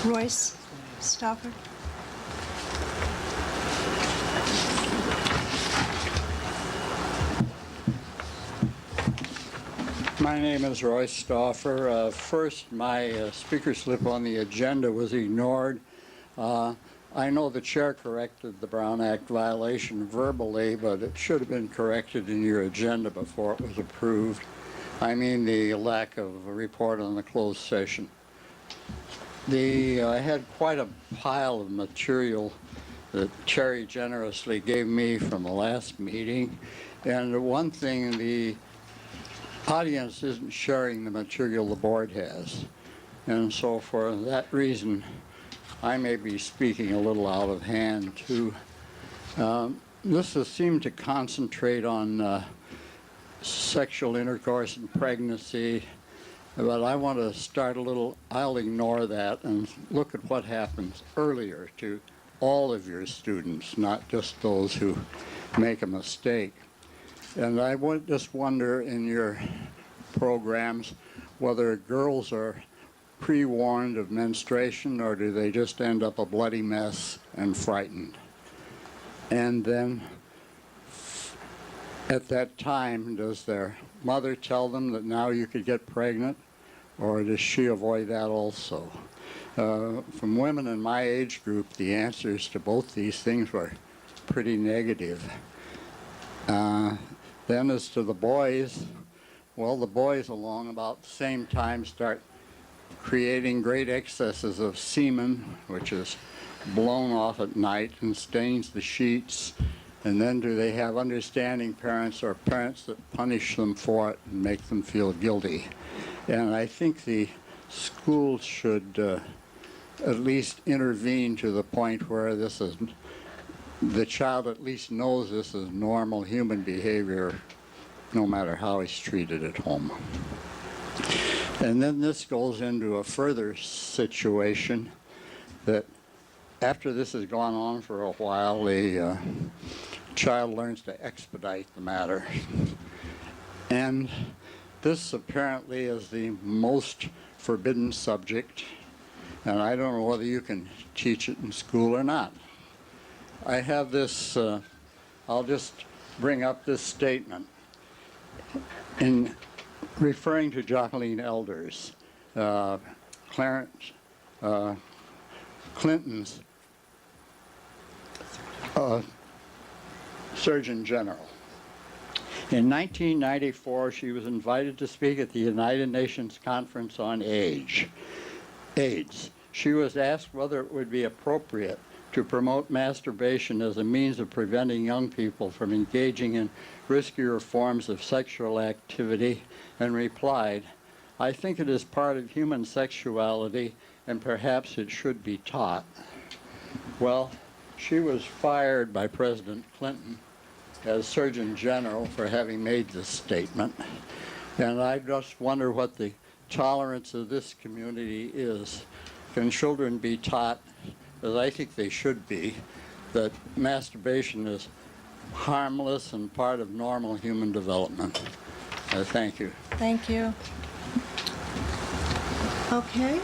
Royce Stauffer. My name is Royce Stauffer. First, my speaker slip on the agenda was ignored. I know the chair corrected the Brown Act violation verbally, but it should have been corrected in your agenda before it was approved. I mean the lack of a report on the closed session. I had quite a pile of material that Terry generously gave me from the last meeting. And one thing, the audience isn't sharing the material the board has. And so for that reason, I may be speaking a little out of hand too. This has seemed to concentrate on sexual intercourse and pregnancy, but I want to start a little, I'll ignore that and look at what happens earlier to all of your students, not just those who make a mistake. And I would just wonder in your programs whether girls are pre-warned of menstruation or do they just end up a bloody mess and frightened. And then at that time, does their mother tell them that now you could get pregnant, or does she avoid that also? From women in my age group, the answers to both these things were pretty negative. Then as to the boys, well, the boys along about the same time start creating great excesses of semen, which is blown off at night and stains the sheets. And then do they have understanding parents or parents that punish them for it and make them feel guilty? And I think the schools should at least intervene to the point where this is, the child at least knows this is normal human behavior, no matter how he's treated at home. And then this goes into a further situation that after this has gone on for a while, the child learns to expedite the matter. And this apparently is the most forbidden subject, and I don't know whether you can teach it in school or not. I have this, I'll just bring up this statement. In referring to Jacqueline Elders, Clinton's Surgeon General. In 1994, she was invited to speak at the United Nations Conference on AIDS. She was asked whether it would be appropriate to promote masturbation as a means of preventing young people from engaging in riskier forms of sexual activity, and replied, "I think it is part of human sexuality and perhaps it should be taught." Well, she was fired by President Clinton as Surgeon General for having made this statement. And I just wonder what the tolerance of this community is. Can children be taught, as I think they should be, that masturbation is harmless and part of normal human development? Thank you. Thank you. Okay.